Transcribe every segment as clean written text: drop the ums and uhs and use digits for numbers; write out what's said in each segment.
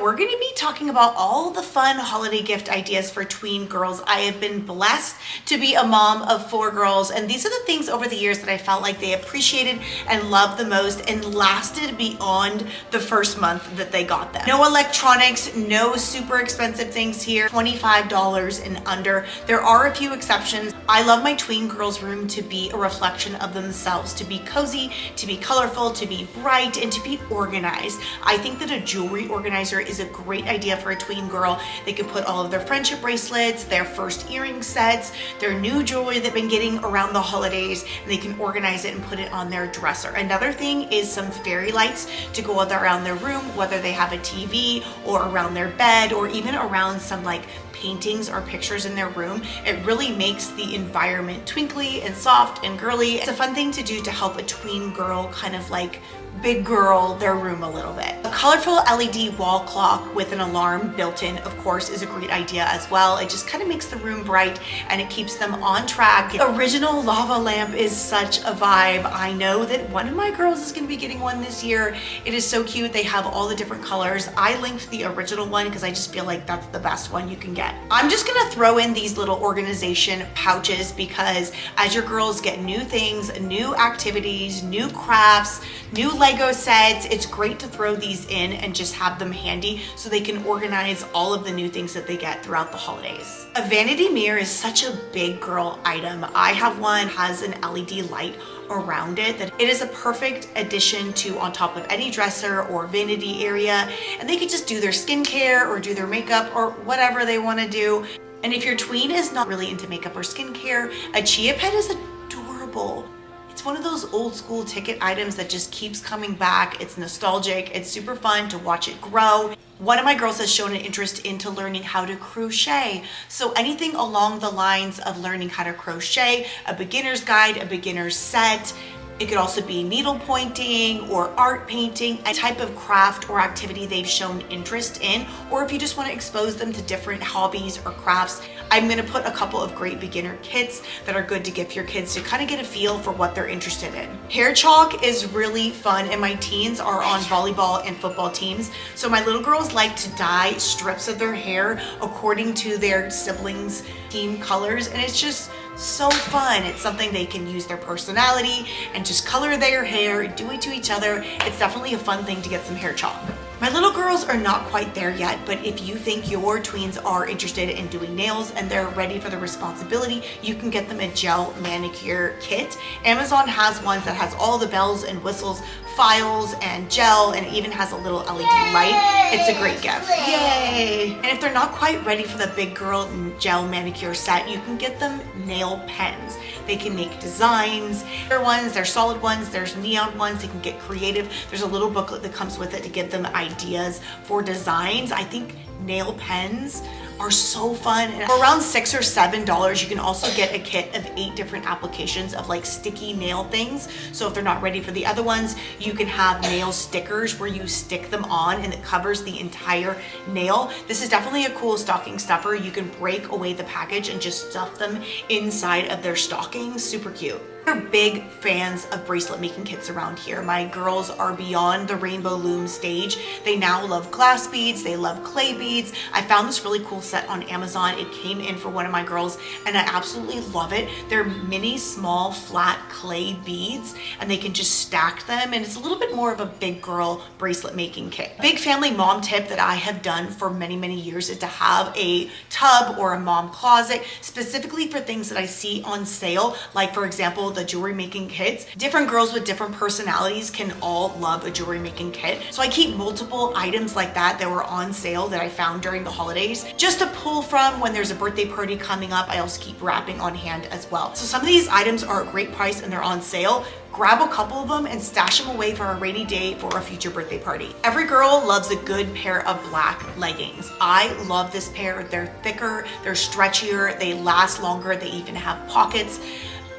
We're going to be talking about all the fun holiday gift ideas for tween girls. I have been blessed to be a mom of 4 girls, and these are the things over the years that I felt like they appreciated and loved the most and lasted beyond the first month that they got them. No electronics, no super expensive things here, $25 and under. There are a few exceptions. I love my tween girls' room to be a reflection of themselves, to be cozy, to be colorful, to be bright, and to be organized. I think that a jewelry organizer is a great idea for a tween girl. They can put all of their friendship bracelets, their first earring sets, their new jewelry they've been getting around the holidays, and they can organize it and put it on their dresser. Another thing is some fairy lights to go around their room, whether they have a TV or around their bed or even around some like paintings or pictures in their room. It really makes the environment twinkly and soft and girly. It's a fun thing to do to help a tween girl kind of like big girl their room a little bit. A colorful LED wall clock with an alarm built in, of course, is a great idea as well. It just kind of makes the room bright and it keeps them on track. The original lava lamp is such a vibe. I know that one of my girls is going to be getting one this year. It is so cute. They have all the different colors. I linked the original one because I just feel like that's the best one you can get. I'm just going to throw in these little organization pouches because as your girls get new things, new activities, new crafts, new Lego sets, it's great to throw these in and just have them handy so they can organize all of the new things that they get throughout the holidays. A vanity mirror is such a big girl item. I have one, has an LED light around it that it is a perfect addition to on top of any dresser or vanity area, and they could just do their skincare or do their makeup or whatever they want to do. And if your tween is not really into makeup or skincare, a chia pet is adorable. It's one of those old school ticket items that just keeps coming back. It's nostalgic. It's super fun to watch it grow. One of my girls has shown an interest into learning how to crochet. So anything along the lines of learning how to crochet, a beginner's guide, a beginner's set. It could also be needle pointing or art painting, a type of craft or activity they've shown interest in, or if you just want to expose them to different hobbies or crafts. I'm going to put a couple of great beginner kits that are good to give your kids to kind of get a feel for what they're interested in. Hair chalk is really fun, and my teens are on volleyball and football teams. So my little girls like to dye strips of their hair according to their siblings' team colors, and it's just so fun. It's something they can use their personality and just color their hair, do it to each other. It's definitely a fun thing to get some hair chalk. My little girls are not quite there yet, but if you think your tweens are interested in doing nails and they're ready for the responsibility, you can get them a gel manicure kit. Amazon has ones that has all the bells and whistles, files and gel, and it even has a little LED light. It's a great gift. Yay! And if they're not quite ready for the big girl gel manicure set, you can get them nail pens. They can make designs. There are ones, there's solid ones, there's neon ones. They can get creative. There's a little booklet that comes with it to give them ideas for designs. I think nail pens are so fun. And for around $6 or $7, you can also get a kit of 8 different applications of like sticky nail things. So if they're not ready for the other ones, you can have nail stickers where you stick them on and it covers the entire nail. This is definitely a cool stocking stuffer. You can break away the package and just stuff them inside of their stockings. Super cute. We're big fans of bracelet making kits around here. My girls are beyond the rainbow loom stage. They now love glass beads. They love clay beads. I found this really cool set on Amazon. It came in for one of my girls and I absolutely love it. They're mini, small, flat clay beads and they can just stack them, and it's a little bit more of a big girl bracelet making kit. Big family mom tip that I have done for many, many years is to have a tub or a mom closet specifically for things that I see on sale, like for example, the jewelry making kits. Different girls with different personalities can all love a jewelry making kit. So I keep multiple items like that were on sale that I found during the holidays just to pull from when there's a birthday party coming up. I also keep wrapping on hand as well. So some of these items are a great price and they're on sale. Grab a couple of them and stash them away for a rainy day for a future birthday party. Every girl loves a good pair of black leggings. I love this pair. They're thicker, they're stretchier, they last longer, they even have pockets.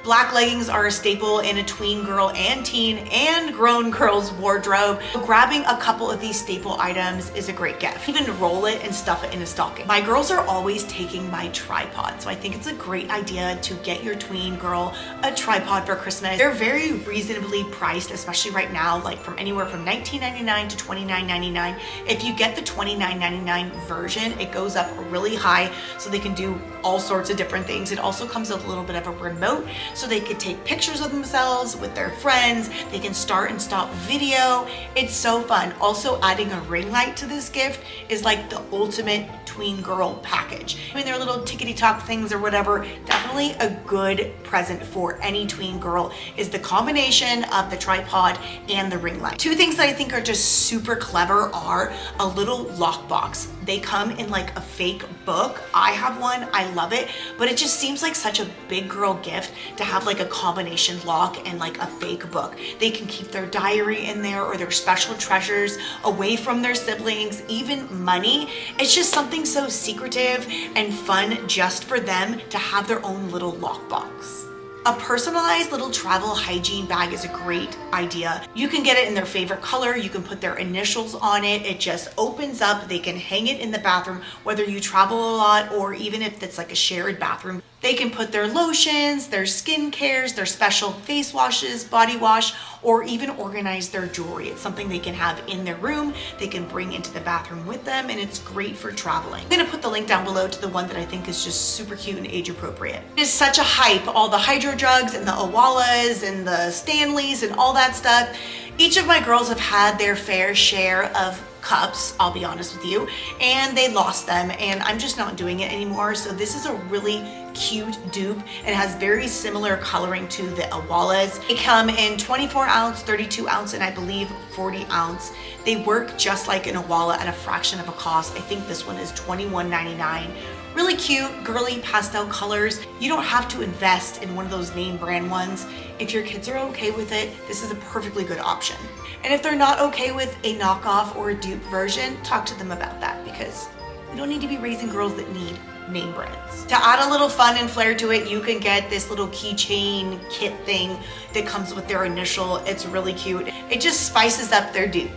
Black leggings are a staple in a tween girl and teen and grown girl's wardrobe. Grabbing a couple of these staple items is a great gift. Even roll it and stuff it in a stocking. My girls are always taking my tripod, so I think it's a great idea to get your tween girl a tripod for Christmas. They're very reasonably priced, especially right now, like from anywhere from $19.99 to $29.99. If you get the $29.99 version, it goes up really high so they can do all sorts of different things. It also comes with a little bit of a remote so they could take pictures of themselves with their friends. They can start and stop video. It's so fun. Also, adding a ring light to this gift is like the ultimate tween girl package. I mean, they're little tickety-tock things or whatever. Definitely a good present for any tween girl is the combination of the tripod and the ring light. Two things that I think are just super clever are a little lockbox. They come in like a fake book. I have one, I love it, but it just seems like such a big girl gift to have like a combination lock and like a fake book. They can keep their diary in there or their special treasures away from their siblings, even money. It's just something so secretive and fun just for them to have their own little lockbox. A personalized little travel hygiene bag is a great idea. You can get it in their favorite color. You can put their initials on it. It just opens up. They can hang it in the bathroom, whether you travel a lot or even if it's like a shared bathroom. They can put their lotions, their skin cares, their special face washes, body wash, or even organize their jewelry. It's something they can have in their room. They can bring into the bathroom with them, and it's great for traveling. I'm gonna put the link down below to the one that I think is just super cute and age appropriate. It is such a hype. All the hydro jugs and the Owalas and the Stanleys and all that stuff. Each of my girls have had their fair share of cups, I'll be honest with you, and they lost them, and I'm just not doing it anymore. So this is a really cute dupe. It has very similar coloring to the Owalas. They come in 24 ounce, 32 ounce, and I believe 40 ounce. They work just like an Owala at a fraction of a cost. I think this one is $21.99. Really cute, girly pastel colors. You don't have to invest in one of those name brand ones. If your kids are okay with it, this is a perfectly good option. And if they're not okay with a knockoff or a dupe version, talk to them about that, because we don't need to be raising girls that need name brands. To add a little fun and flair to it, you can get this little keychain kit thing that comes with their initial. It's really cute. It just spices up their dupe.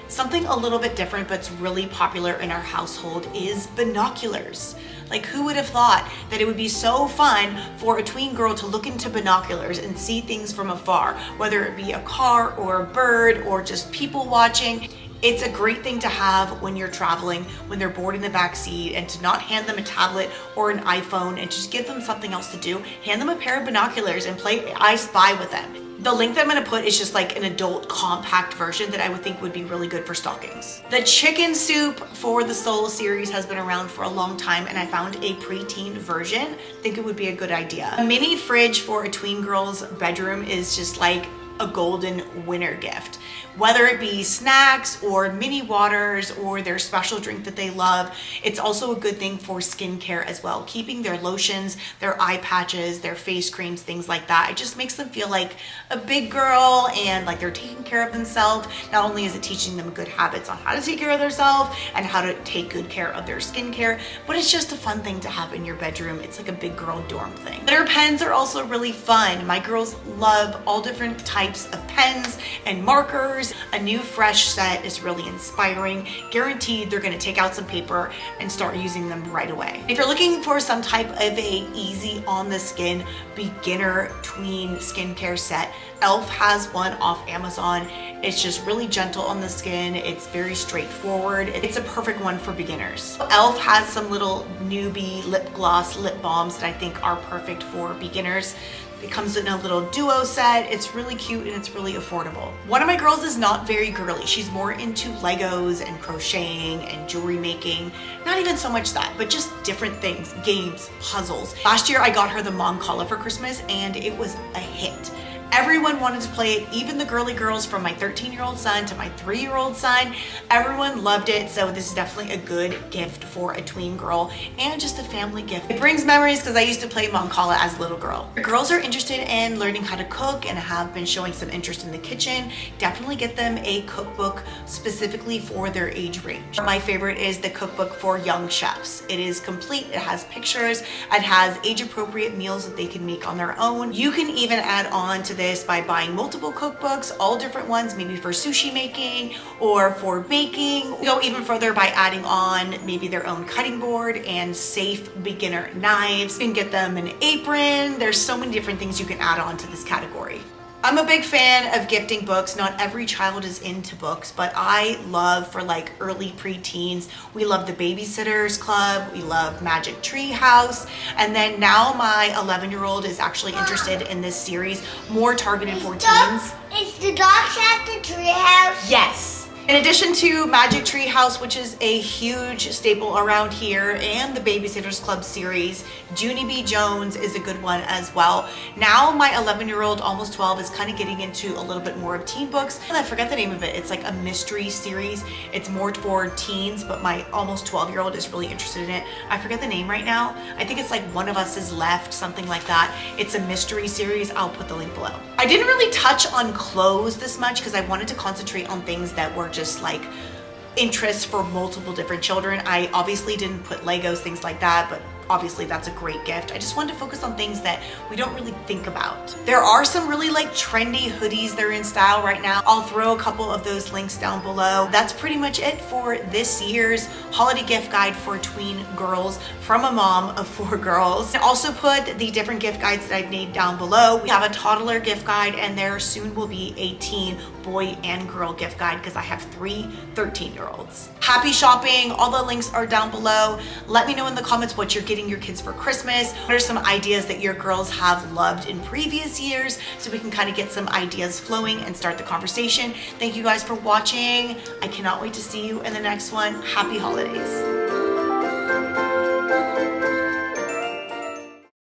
Something a little bit different but's really popular in our household is binoculars. Like, who would have thought that it would be so fun for a tween girl to look into binoculars and see things from afar, whether it be a car or a bird or just people watching. It's a great thing to have when you're traveling, when they're bored in the back seat, and to not hand them a tablet or an iPhone and just give them something else to do. Hand them a pair of binoculars and play I Spy with them. The link that I'm gonna put is just like an adult compact version that I would think would be really good for stockings. The chicken soup for the Soul series has been around for a long time, and I found a preteen version. I think it would be a good idea. A mini fridge for a tween girl's bedroom is just like a golden winter gift. Whether it be snacks or mini waters or their special drink that they love, it's also a good thing for skincare as well. Keeping their lotions, their eye patches, their face creams, things like that. It just makes them feel like a big girl and like they're taking care of themselves. Not only is it teaching them good habits on how to take care of themselves and how to take good care of their skincare, but it's just a fun thing to have in your bedroom. It's like a big girl dorm thing. Glitter pens are also really fun. My girls love all different types of pens and markers. A new fresh set is really inspiring. Guaranteed they're gonna take out some paper and start using them right away. If you're looking for some type of a easy on the skin beginner tween skincare set, e.l.f. has one off Amazon. It's just really gentle on the skin. It's very straightforward. It's a perfect one for beginners. e.l.f. has some little newbie lip gloss, lip balms that I think are perfect for beginners. It comes in a little duo set. It's really cute and it's really affordable. One of my girls is not very girly. She's more into Legos and crocheting and jewelry making. Not even so much that, but just different things, games, puzzles. Last year I got her the mom collar for Christmas and it was a hit. Everyone wanted to play it, even the girly girls from my 13-year-old son to my 3-year-old son. Everyone loved it, so this is definitely a good gift for a tween girl and just a family gift. It brings memories because I used to play Mancala as a little girl. If girls are interested in learning how to cook and have been showing some interest in the kitchen, definitely get them a cookbook specifically for their age range. My favorite is the cookbook for young chefs. It is complete, it has pictures, it has age-appropriate meals that they can make on their own. You can even add on to this by buying multiple cookbooks, all different ones, maybe for sushi making or for baking. Go even further by adding on maybe their own cutting board and safe beginner knives. You can get them an apron. There's so many different things you can add on to this category. I'm a big fan of gifting books. Not every child is into books, but I love for like early preteens. We love the Babysitters Club. We love Magic Tree House. And then now my 11-year-old is actually interested in this series, more targeted for teens. Is the dogs at the tree house? Yes. In addition to Magic Tree House, which is a huge staple around here, and the Babysitters Club series, Junie B. Jones is a good one as well. Now my 11-year-old, almost 12, is kind of getting into a little bit more of teen books. And I forget the name of it. It's like a mystery series. It's more for teens, but my almost 12-year-old is really interested in it. I forget the name right now. I think it's like One of Us Is Left, something like that. It's a mystery series. I'll put the link below. I didn't really touch on clothes this much because I wanted to concentrate on things that were just like interests for multiple different children. I obviously didn't put Legos, things like that, but obviously that's a great gift. I just wanted to focus on things that we don't really think about. There are some really like trendy hoodies that are in style right now. I'll throw a couple of those links down below. That's pretty much it for this year's holiday gift guide for tween girls from a mom of 4 girls. I also put the different gift guides that I've made down below. We have a toddler gift guide, and there soon will be a teen boy and girl gift guide because I have 3 13-year-olds. Happy shopping. All the links are down below. Let me know in the comments what you're getting your kids for Christmas. What are some ideas that your girls have loved in previous years, so we can kind of get some ideas flowing and start the conversation. Thank you guys for watching. I cannot wait to see you in the next one. Happy holidays.